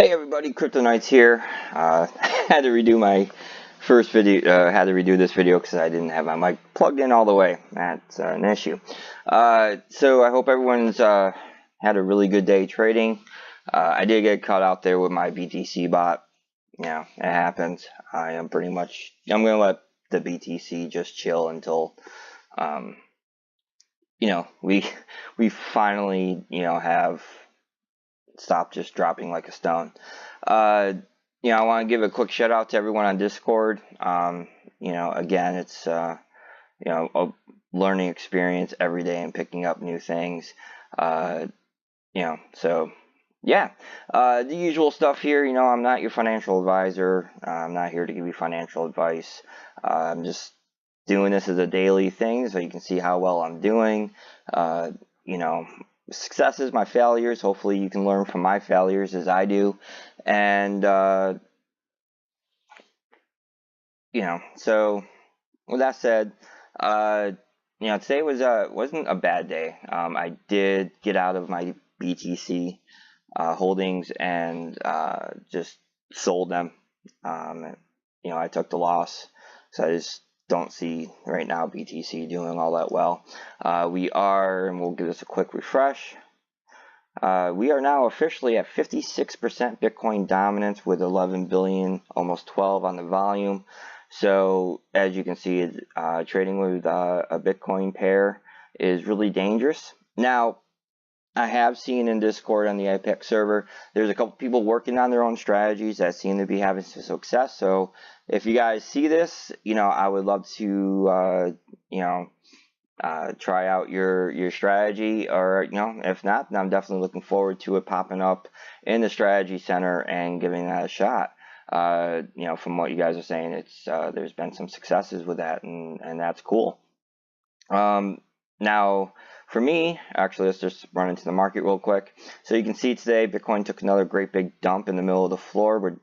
Hey everybody, Kryptonites here. Had to redo my first video. Had to redo this video because I didn't have my mic plugged in all the way. That's an issue. So I hope everyone's had a really good day trading. I did get caught out there with my BTC bot. Yeah, it happens. I'm gonna let the BTC just chill until we finally have stop just dropping like a stone. I want to give a quick shout out to everyone on Discord. Again, it's a learning experience every day and picking up new things. So yeah, the usual stuff here. I'm not your financial advisor. I'm not here to give you financial advice. I'm just doing this as a daily thing so you can see how well I'm doing. Successes, my failures. Hopefully you can learn from my failures as I do. And so with that said, today wasn't a bad day. I did get out of my BTC holdings and just sold them. I took the loss, so I just don't see right now BTC doing all that well. And we'll give this a quick refresh. We are now officially at 56% Bitcoin dominance with 11 billion, almost 12 on the volume. So as you can see, trading with a Bitcoin pair is really dangerous. Now, I have seen in Discord on the IPEC server, there's a couple people working on their own strategies that seem to be having some success. So if you guys see this, I would love to, try out your strategy, or if not, then I'm definitely looking forward to it popping up in the strategy center and giving that a shot. From what you guys are saying, it's there's been some successes with that, and that's cool. Now, for me, actually, let's just run into the market real quick. So you can see today, Bitcoin took another great big dump in the middle of the floor. We're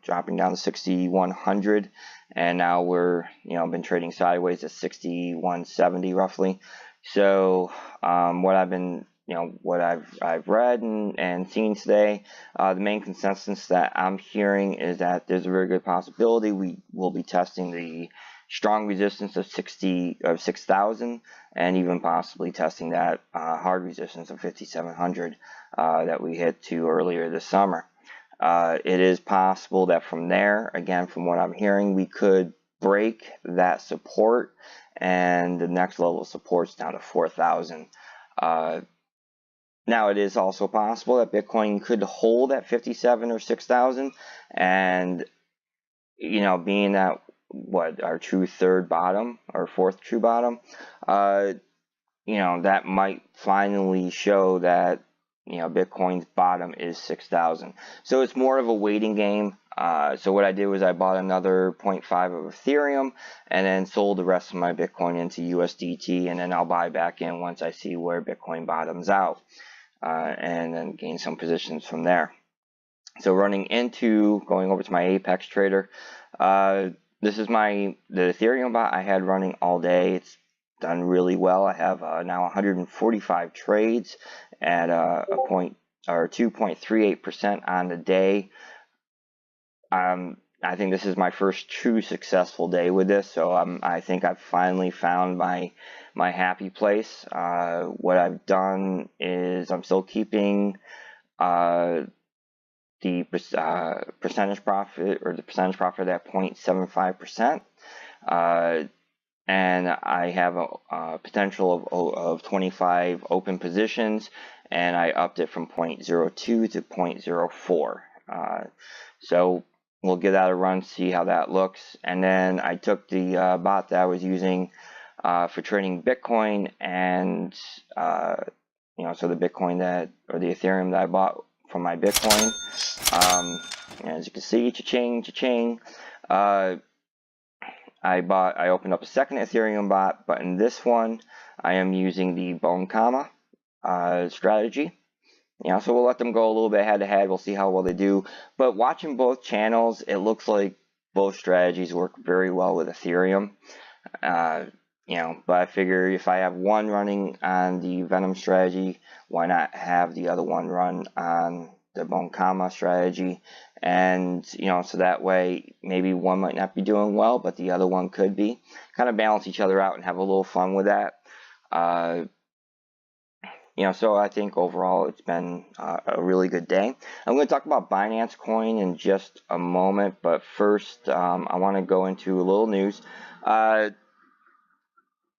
dropping down to 6,100, and now we're, been trading sideways at 6,170 roughly. So what I've read and seen today, the main consensus that I'm hearing is that there's a very good possibility we will be testing the strong resistance of 6,000, and even possibly testing that hard resistance of 5,700 that we hit to earlier this summer. It is possible that from there, again, from what I'm hearing, we could break that support, and the next level of support is down to 4,000. Now, it is also possible that Bitcoin could hold at 57 or 6,000, and being that our true third bottom or fourth true bottom, that might finally show that Bitcoin's bottom is 6,000. So it's more of a waiting game. So what I did was I bought another 0.5 of Ethereum and then sold the rest of my Bitcoin into USDT, and then I'll buy back in once I see where Bitcoin bottoms out, and then gain some positions from there. So going over to my Apex trader, this is the Ethereum bot I had running all day. It's done really well. I have now 145 trades at 2.38% on the day. I think this is my first true successful day with this, so I think I've finally found my happy place. What I've done is I'm still keeping the percentage profit at 0.75%, and I have a potential of 25 open positions, and I upped it from 0.02 to 0.04. So we'll give that a run, see how that looks. And then I took the bot that I was using for trading Bitcoin, and so the Bitcoin or the Ethereum that I bought from my Bitcoin. As you can see, cha-ching. I opened up a second Ethereum bot, but in this one, I am using the Bone Comma strategy. So we'll let them go a little bit head to head. We'll see how well they do. But watching both channels, it looks like both strategies work very well with Ethereum. But I figure if I have one running on the Venom strategy, why not have the other one run on the bon comma strategy, and so that way maybe one might not be doing well, but the other one could be. Kind of balance each other out and have a little fun with that. So I think overall it's been a really good day. I'm going to talk about Binance Coin in just a moment, but first I want to go into a little news.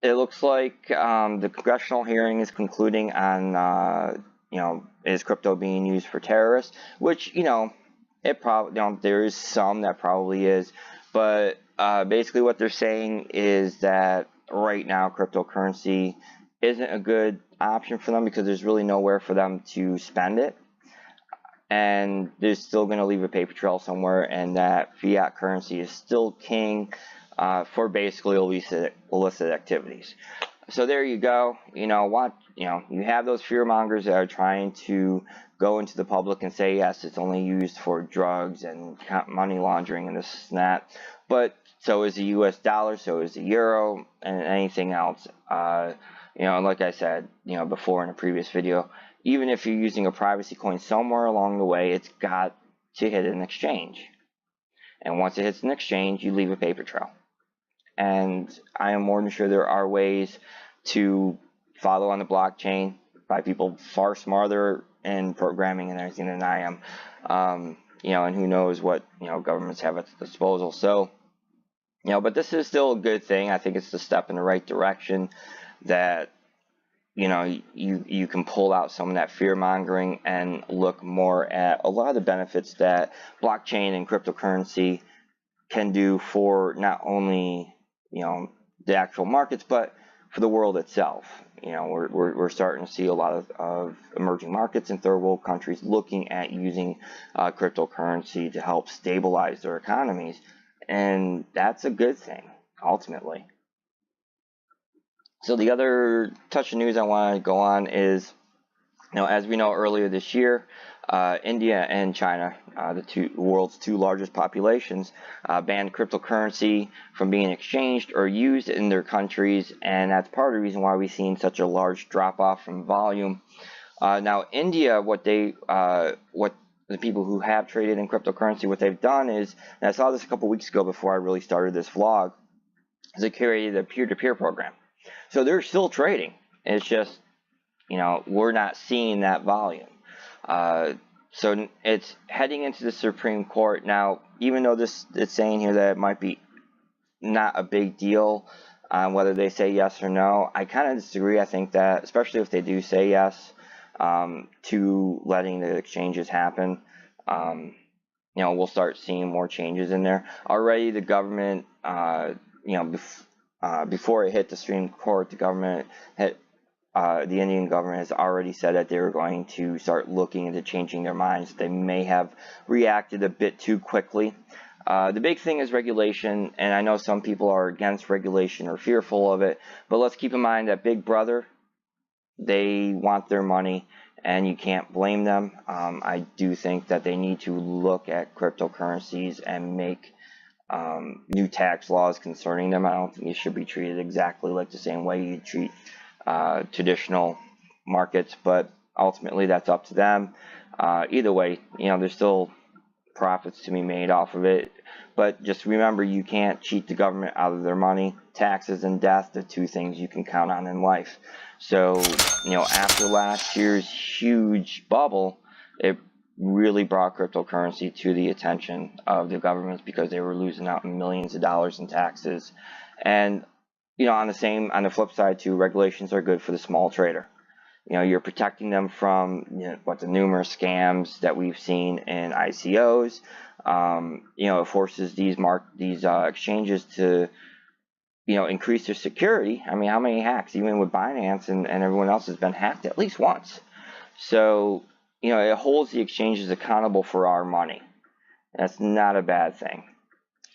It looks like the congressional hearing is concluding on, is crypto being used for terrorists? Which, it probably, there is some that probably is, but basically what they're saying is that right now cryptocurrency isn't a good option for them because there's really nowhere for them to spend it, and they're still going to leave a paper trail somewhere, and that fiat currency is still king for basically illicit activities. So there you go. You have those fear mongers that are trying to go into the public and say, yes, it's only used for drugs and money laundering and this and that. But so is the US dollar, so is the euro, and anything else. Like I said, before in a previous video, even if you're using a privacy coin somewhere along the way, it's got to hit an exchange. And once it hits an exchange, you leave a paper trail. And I am more than sure there are ways to follow on the blockchain by people far smarter in programming and everything than I am. And who knows what, governments have at their disposal. So, but this is still a good thing. I think it's a step in the right direction that, you can pull out some of that fear mongering and look more at a lot of the benefits that blockchain and cryptocurrency can do for not only, the actual markets, but for the world itself. We're starting to see a lot of emerging markets in third world countries looking at using cryptocurrency to help stabilize their economies. And that's a good thing, ultimately. So the other touch of news I want to go on is, as we know, earlier this year, India and China, the world's two largest populations, banned cryptocurrency from being exchanged or used in their countries, and that's part of the reason why we've seen such a large drop-off from volume. Now, India, what the people who have traded in cryptocurrency, what they've done is, and I saw this a couple weeks ago before I really started this vlog, is they created a peer-to-peer program. So they're still trading. It's just, we're not seeing that volume. So it's heading into the Supreme Court. Now, even though it's saying here that it might be not a big deal on whether they say yes or no, I kind of disagree. I think that, especially if they do say yes to letting the exchanges happen, we'll start seeing more changes in there. Already the government, before it hit the Supreme Court, the Indian government has already said that they were going to start looking into changing their minds. They may have reacted a bit too quickly. The big thing is regulation, and I know some people are against regulation or fearful of it, but let's keep in mind that Big Brother, they want their money, and you can't blame them. I do think that they need to look at cryptocurrencies and make new tax laws concerning them. I don't think they should be treated exactly like the same way you treat traditional markets, but ultimately that's up to them. Either way, there's still profits to be made off of it, but just remember, you can't cheat the government out of their money. Taxes and death, the two things you can count on in life. So, after last year's huge bubble, it really brought cryptocurrency to the attention of the governments because they were losing out millions of dollars in taxes. And on the flip side too, regulations are good for the small trader. You're protecting them from the numerous scams that we've seen in ICOs. It forces these exchanges to increase their security. I mean, how many hacks, even with Binance and everyone else, has been hacked at least once? So it holds the exchanges accountable for our money. That's not a bad thing.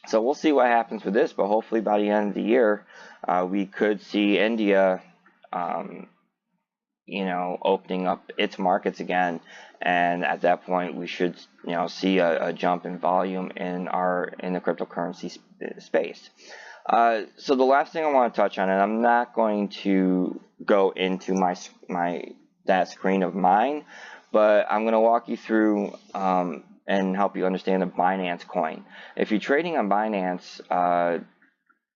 So we'll see what happens with this, but hopefully by the end of the year, we could see India, opening up its markets again, and at that point we should, see a jump in volume in the cryptocurrency space. So the last thing I want to touch on, and I'm not going to go into that screen of mine, but I'm going to walk you through and help you understand the Binance coin. If you're trading on Binance,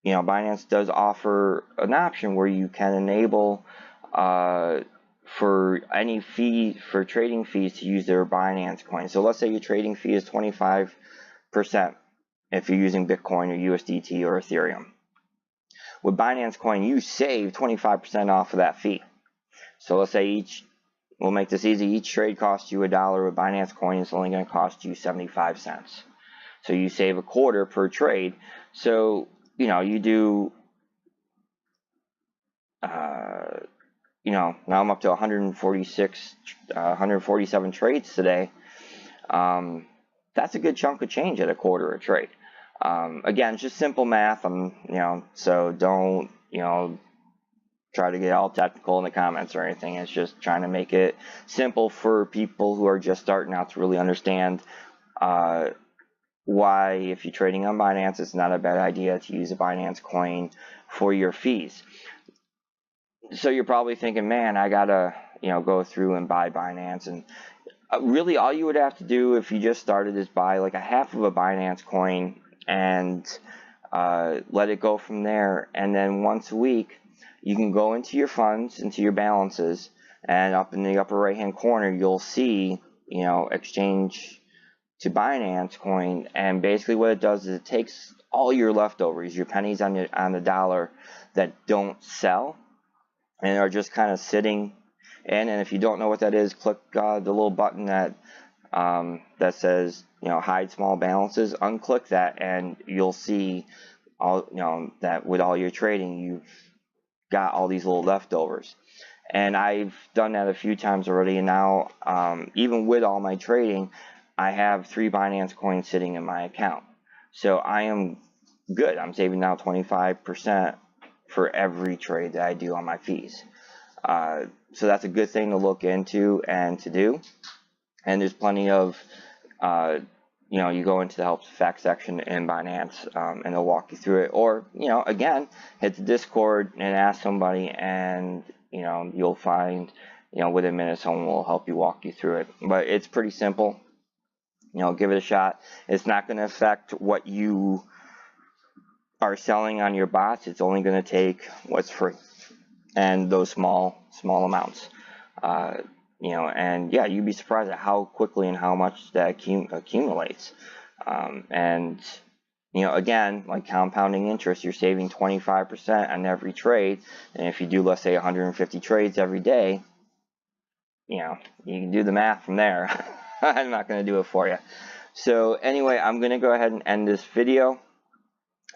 Binance does offer an option where you can enable for any fee, for trading fees, to use their Binance coin. So let's say your trading fee is 25% if you're using Bitcoin or USDT or Ethereum. With Binance coin, you save 25% off of that fee. So let's say we'll make this easy, each trade costs you $1. With Binance coin, it's only going to cost you 75 cents. So you save a quarter per trade. So, you do, now I'm up to 147 trades today. That's a good chunk of change at a quarter a trade. Again, it's just simple math. So don't, try to get all technical in the comments or anything. It's just trying to make it simple for people who are just starting out to really understand why, if you're trading on Binance, it's not a bad idea to use a Binance coin for your fees. So you're probably thinking, man, I gotta, go through and buy Binance. And really all you would have to do if you just started is buy like a half of a Binance coin and let it go from there. And then once a week, you can go into your funds, into your balances, and up in the upper right hand corner, you'll see, exchange to Binance coin. And basically what it does is it takes all your leftovers, your pennies on the dollar that don't sell and are just kind of sitting in. And if you don't know what that is, click the little button that says, hide small balances. Unclick that, and you'll see all, that with all your trading, you've got all these little leftovers. And I've done that a few times already. And now, even with all my trading, I have 3 Binance coins sitting in my account. So I am good. I'm saving now 25% for every trade that I do on my fees. So that's a good thing to look into and to do. And there's plenty of, you go into the help facts section in Binance, and they'll walk you through it. Or, again, hit the Discord and ask somebody, and, you'll find, within a minute, someone will help you walk you through it. But it's pretty simple. Give it a shot. It's not going to affect what you are selling on your bots. It's only going to take what's free and those small amounts. And yeah, you'd be surprised at how quickly and how much that accumulates. And again, like compounding interest, you're saving 25% on every trade. And if you do, let's say, 150 trades every day, you can do the math from there. I'm not going to do it for you. So anyway, I'm going to go ahead and end this video.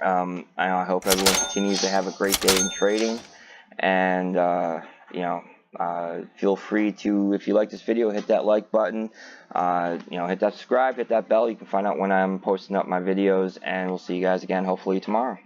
I hope everyone continues to have a great day in trading. And, feel free to, if you like this video, hit that like button, hit that subscribe, hit that bell. You can find out when I'm posting up my videos, and we'll see you guys again hopefully tomorrow.